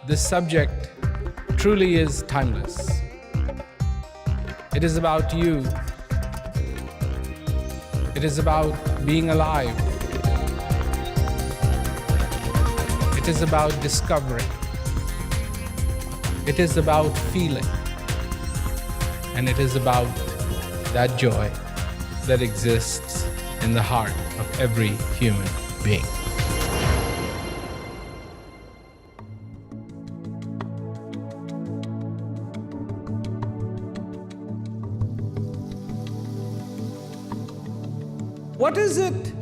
This subject truly is timeless. It is about you. It is about being alive. It is about discovering. It is about feeling. And it is about that joy that exists in the heart of every human being. What is it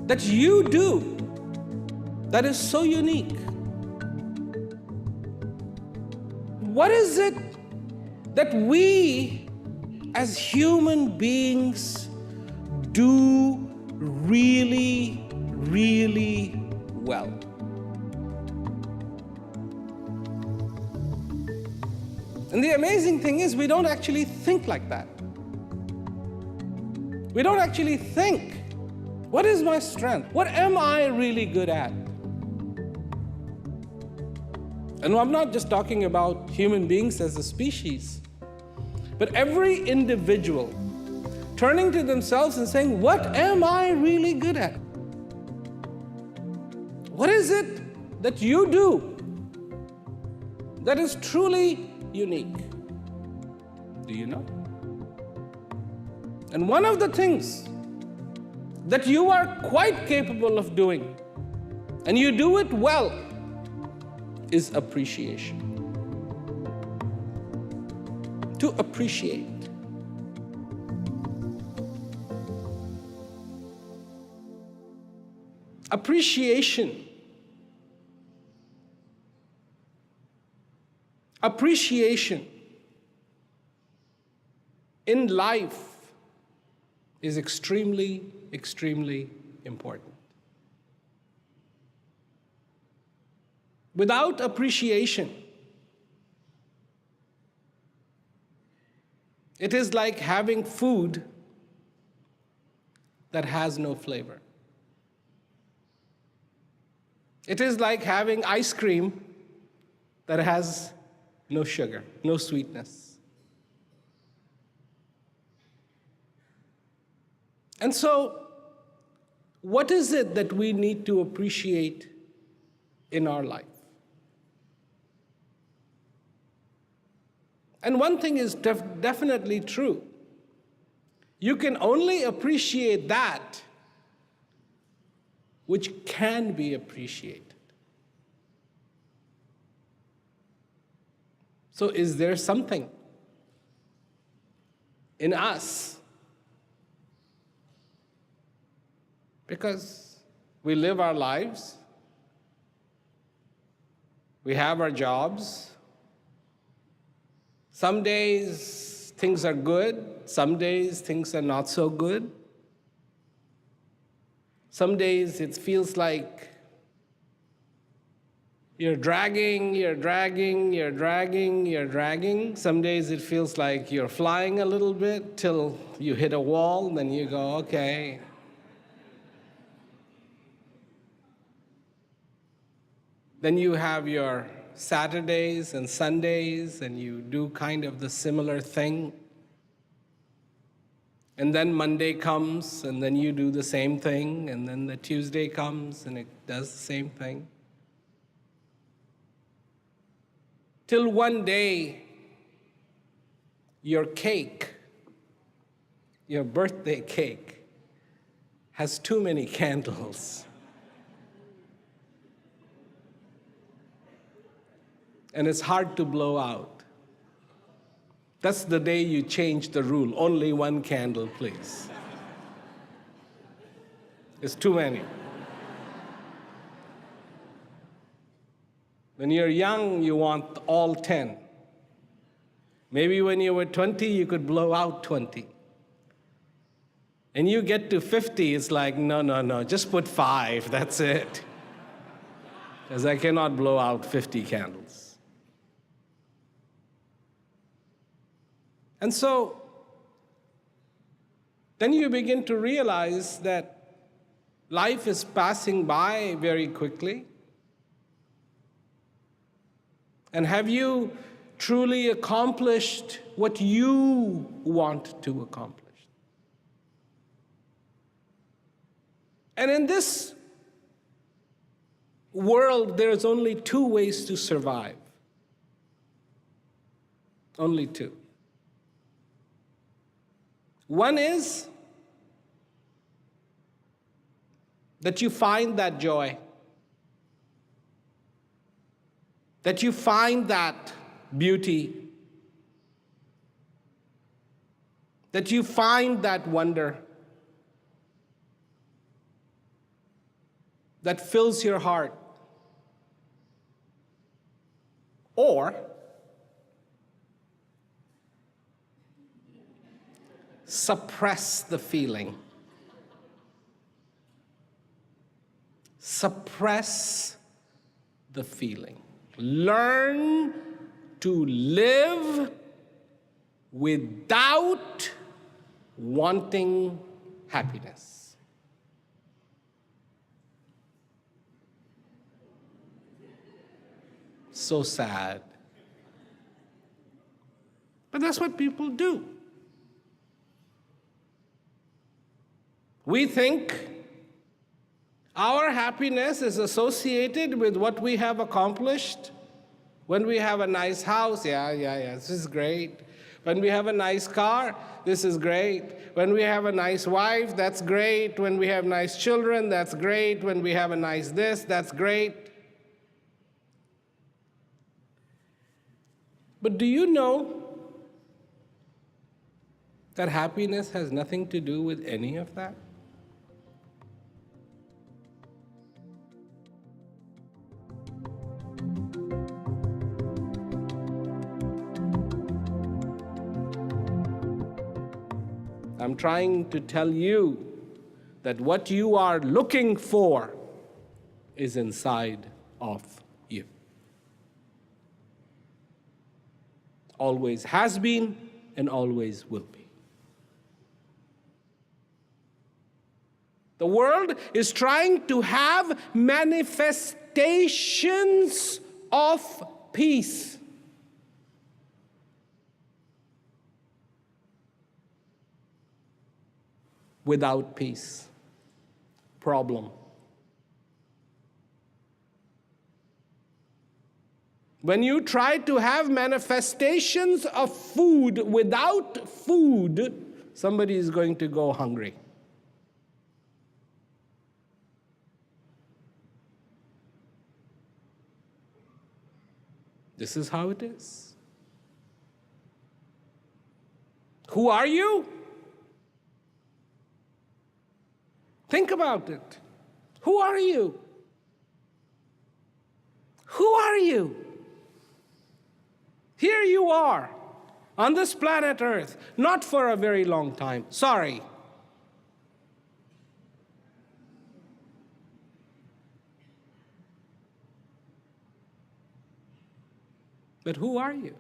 that you do that is so unique? What is it that we as human beings do really, really well? And the amazing thing is, we don't actually think like that. We don't actually think, what is my strength? What am I really good at? And I'm not just talking about human beings as a species, but every individual turning to themselves and saying, what am I really good at? What is it that you do that is truly unique? Do you know? And one of the things that you are quite capable of doing, and you do it well, is appreciation. To appreciate. Appreciation. Appreciation in life is extremely, extremely important. Without appreciation, it is like having food that has no flavor. It is like having ice cream that has no sugar, no sweetness. And so, what is it that we need to appreciate in our life? And one thing is definitely true. You can only appreciate that which can be appreciated. So is there something in us? Because we live our lives, we have our jobs. Some days things are good, some days things are not so good. Some days it feels like you're dragging. Some days it feels like you're flying a little bit till you hit a wall, then you go, okay. Then you have your Saturdays and Sundays, and you do kind of the similar thing. And then Monday comes, and then you do the same thing, and then the Tuesday comes, and it does the same thing. Till one day, your cake, your birthday cake, has too many candles. And it's hard to blow out. That's the day you change the rule. Only one candle, please. It's too many. When you're young, you want all 10. Maybe when you were 20, you could blow out 20. And you get to 50, it's like, no, just put 5, that's it. Because I cannot blow out 50 candles. And so, then you begin to realize that life is passing by very quickly. And have you truly accomplished what you want to accomplish? And in this world, there's only two ways to survive. Only two. One is that you find that joy, that you find that beauty, that you find that wonder that fills your heart. Or suppress the feeling. Suppress the feeling. Learn to live without wanting happiness. So sad. But that's what people do. We think our happiness is associated with what we have accomplished. When we have a nice house, yeah, this is great. When we have a nice car, this is great. When we have a nice wife, that's great. When we have nice children, that's great. When we have a nice this, that's great. But do you know that happiness has nothing to do with any of that? I'm trying to tell you that what you are looking for is inside of you. Always has been and always will be. The world is trying to have manifestations of peace. Without peace, problem. When you try to have manifestations of food without food, somebody is going to go hungry. This is how it is. Who are you? Think about it. Who are you? Who are you? Here you are, on this planet Earth, not for a very long time. Sorry. But who are you?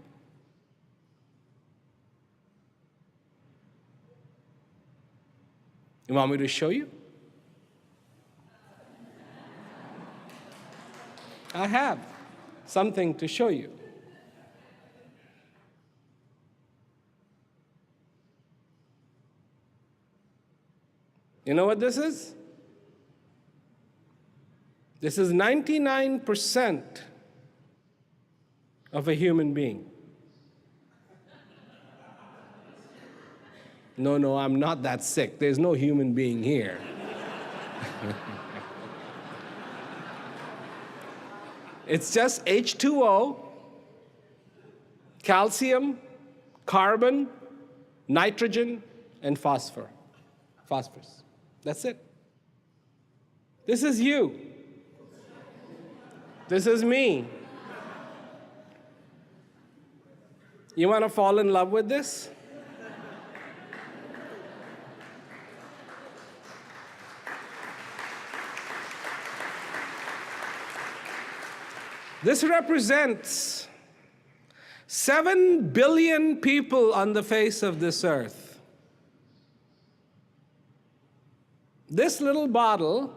You want me to show you? I have something to show you. You know what this is? This is 99% of a human being. No, I'm not that sick. There's no human being here. It's just H2O, calcium, carbon, nitrogen, and phosphorus. That's it. This is you. This is me. You want to fall in love with this? This represents 7 billion people on the face of this earth. This little bottle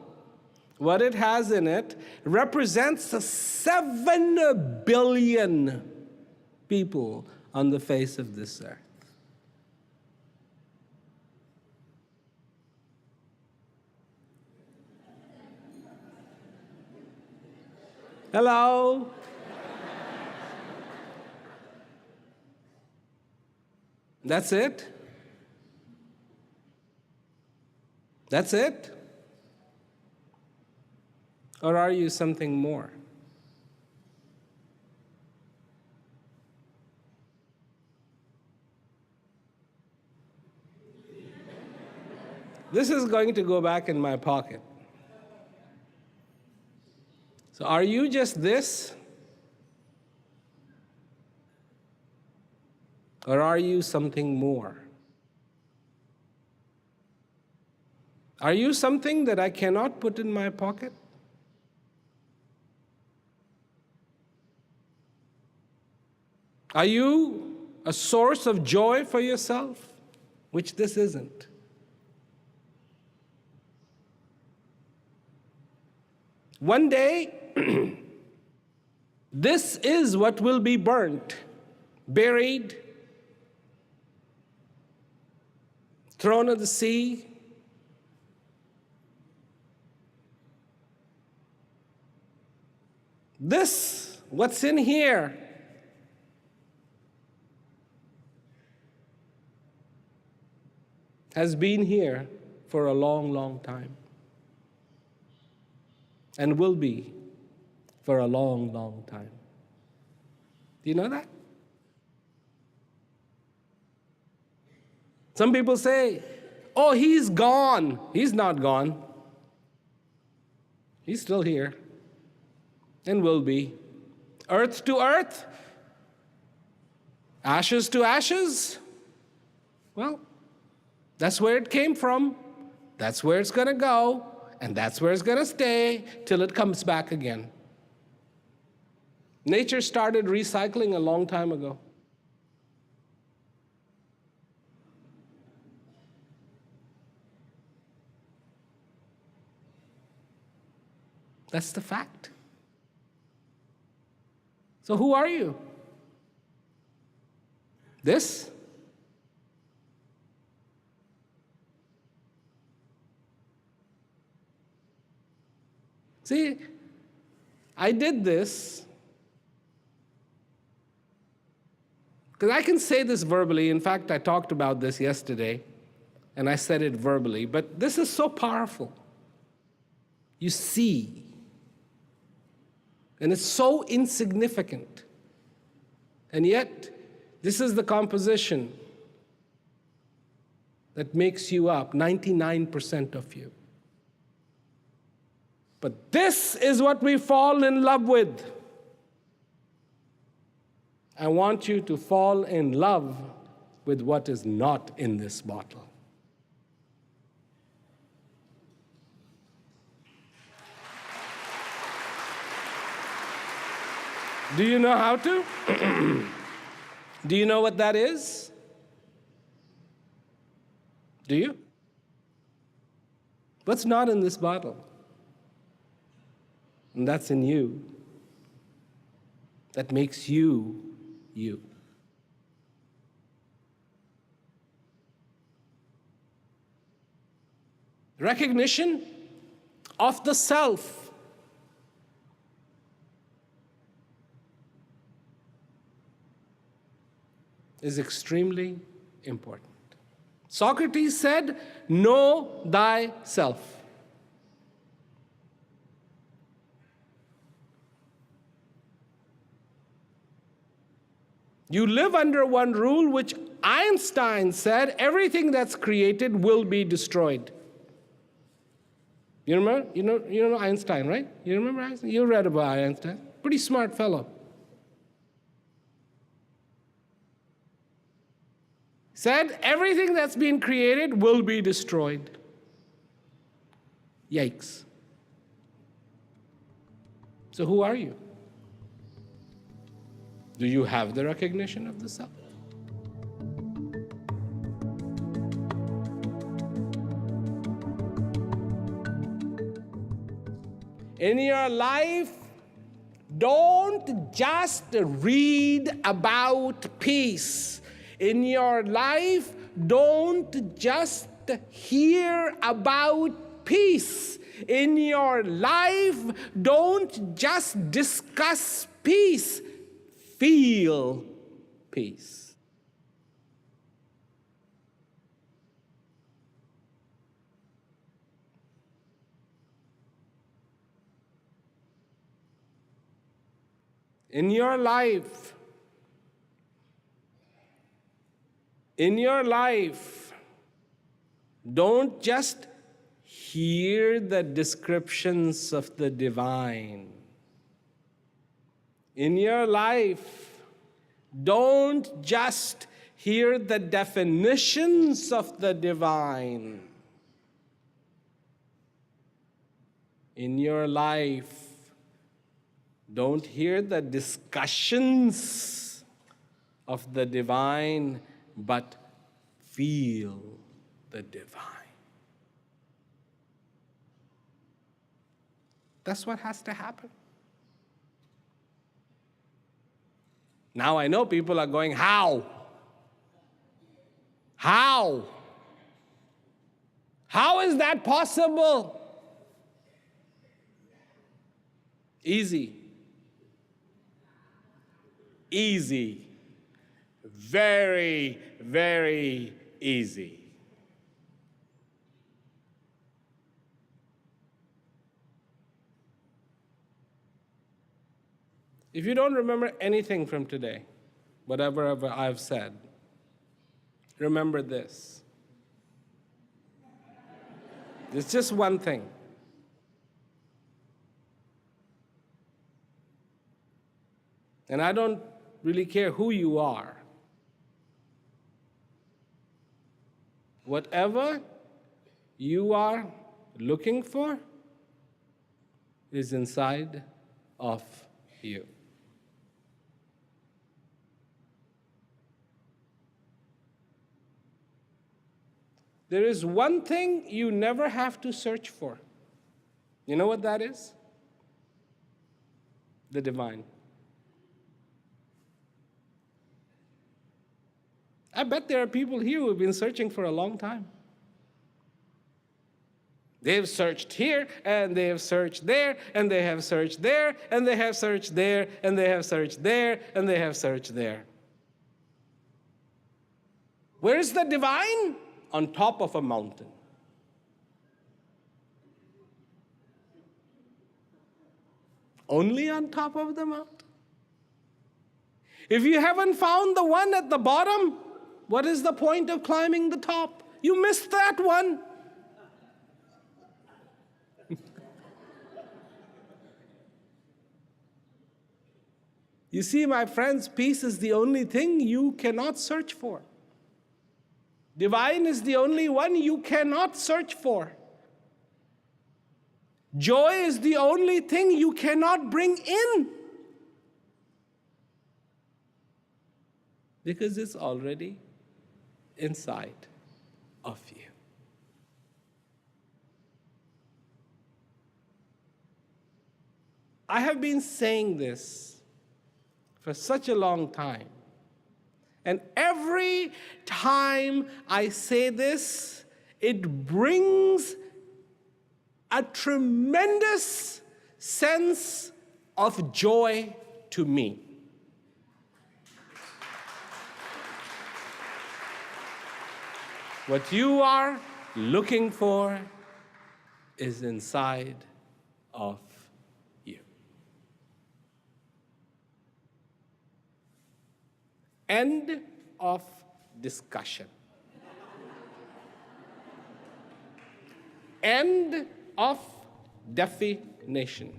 what it has in it, represents the 7 billion people on the face of this earth. Hello? That's it? That's it? Or are you something more? This is going to go back in my pocket. So are you just this? Or are you something more? Are you something that I cannot put in my pocket? Are you a source of joy for yourself? Which this isn't. One day, this is what will be burnt, buried, thrown in the sea. This, what's in here, has been here for a long, long time. And will be for a long, long time. Do you know that? Some people say, oh, he's gone. He's not gone. He's still here and will be. Earth to earth, ashes to ashes. Well, that's where it came from. That's where it's going to go. And that's where it's going to stay till it comes back again. Nature started recycling a long time ago. That's the fact. So who are you? This? See, I did this because I can say this verbally. In fact, I talked about this yesterday, and I said it verbally, but this is so powerful. You see, and it's so insignificant, and yet this is the composition that makes you up, 99% of you. But this is what we fall in love with. I want you to fall in love with what is not in this bottle. Do you know how to? Do you know what that is? Do you? What's not in this bottle? And that's in you. That makes you, you. Recognition of the self. Is extremely important. Socrates said, know thyself. You live under one rule, which Einstein said, everything that's created will be destroyed. You remember? You know Einstein, right? You remember Einstein? You read about Einstein. Pretty smart fellow. Said, everything that's been created will be destroyed. Yikes. So who are you? Do you have the recognition of the self? In your life, don't just read about peace. In your life, don't just hear about peace. In your life, don't just discuss peace. Feel peace. In your life, don't just hear the descriptions of the divine. In your life, don't just hear the definitions of the divine. In your life, don't hear the discussions of the divine, but feel the divine. That's what has to happen. Now I know people are going, how? How? How is that possible? Easy. Easy. Very, very easy. If you don't remember anything from today, whatever I've said, remember this. It's just one thing. And I don't really care who you are. Whatever you are looking for is inside of you. There is one thing you never have to search for. You know what that is? The divine. I bet there are people here who have been searching for a long time. They've searched here, and they have searched there, and they have searched there, and they have searched there, and they have searched there, and they have searched there. Where is the divine? On top of a mountain. Only on top of the mountain. If you haven't found the one at the bottom, what is the point of climbing the top? You missed that one. You see, my friends, peace is the only thing you cannot search for. Divine is the only one you cannot search for. Joy is the only thing you cannot bring in. Because it's already inside of you. I have been saying this for such a long time. And every time I say this, it brings a tremendous sense of joy to me. What you are looking for is inside of you. End of discussion. End of definition.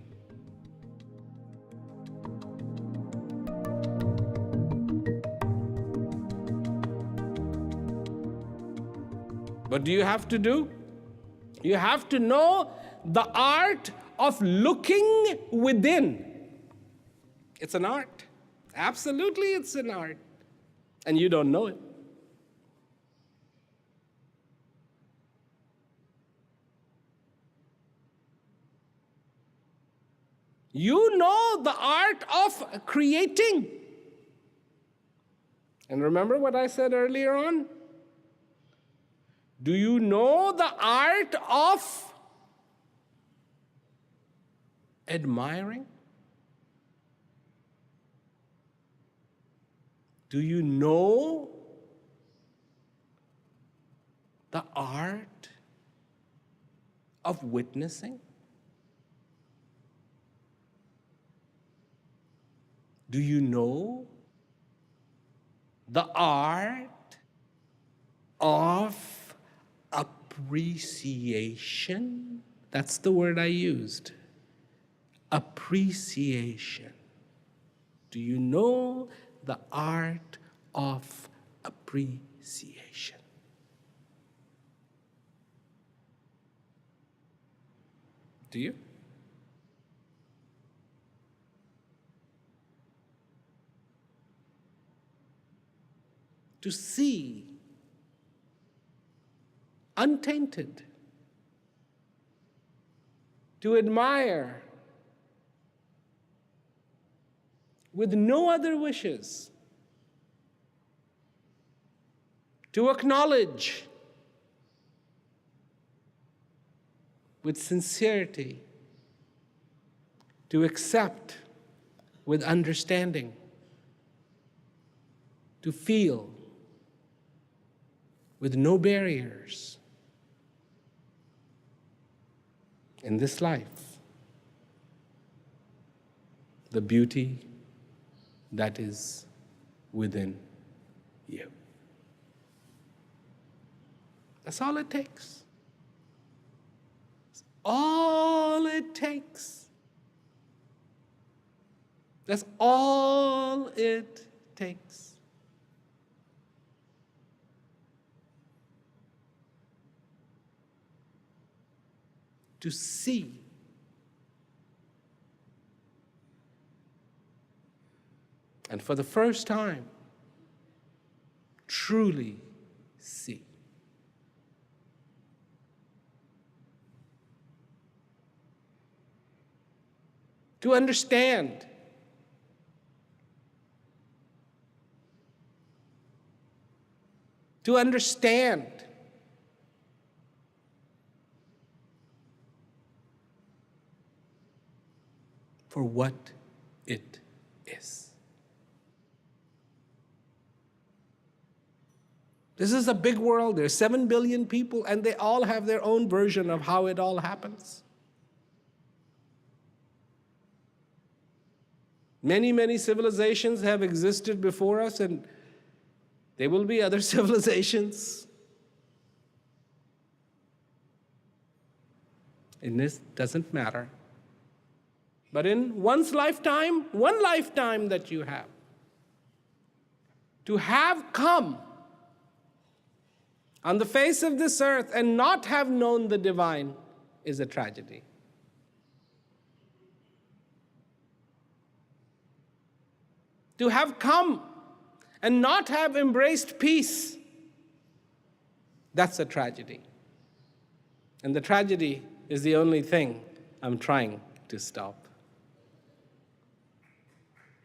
What do you have to do? You have to know the art of looking within. It's an art. Absolutely, it's an art. And you don't know it. You know the art of creating. And remember what I said earlier on? Do you know the art of admiring? Do you know the art of witnessing? Do you know the art of appreciation? That's the word I used. Appreciation. Do you know the art of appreciation? Do you? To see untainted, to admire with no other wishes, to acknowledge with sincerity, to accept with understanding, to feel with no barriers in this life, the beauty that is within you. That's all it takes. That's all it takes. That's all it takes. To see and for the first time, truly see. To understand. To understand. For what it is. This is a big world. There's 7 billion people, and they all have their own version of how it all happens. Many, many civilizations have existed before us, and there will be other civilizations. And this doesn't matter. But in one's lifetime, one lifetime that you have, to have come on the face of this earth and not have known the divine is a tragedy. To have come and not have embraced peace, that's a tragedy. And the tragedy is the only thing I'm trying to stop.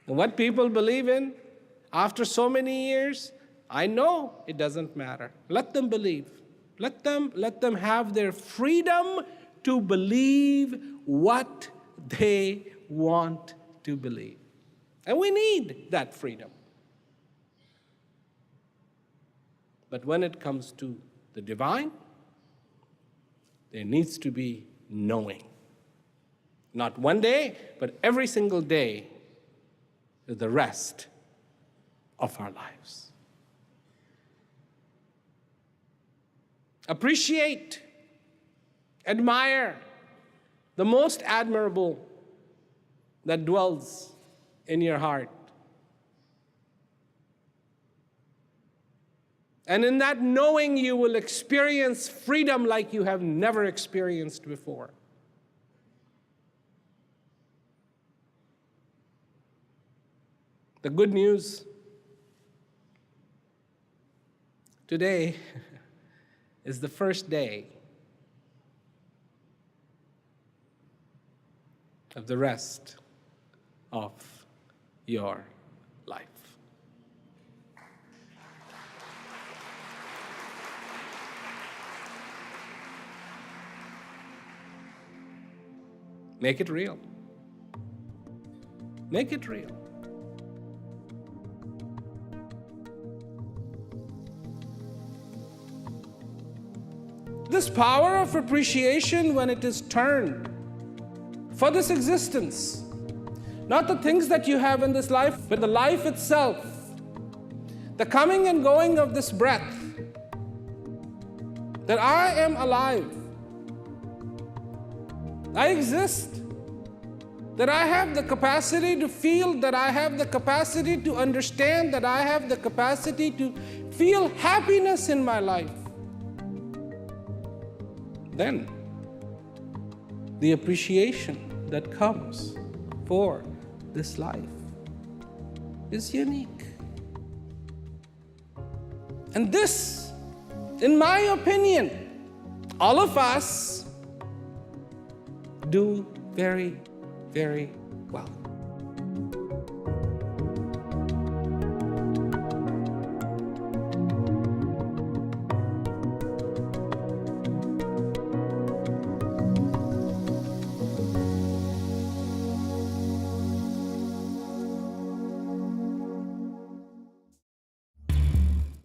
And what people believe in after so many years, I know it doesn't matter. Let them believe. Let them have their freedom to believe what they want to believe. And we need that freedom. But when it comes to the divine, there needs to be knowing. Not one day, but every single day, the rest of our lives. Appreciate, admire the most admirable that dwells in your heart. And in that knowing, you will experience freedom like you have never experienced before. The good news today is the first day of the rest of your life. Make it real. Make it real. This power of appreciation, when it is turned for this existence, not the things that you have in this life, but the life itself, the coming and going of this breath, that I am alive, I exist, that I have the capacity to feel, that I have the capacity to understand, that I have the capacity to feel happiness in my life. Then the appreciation that comes for this life is unique. And this, in my opinion, all of us do very, very well.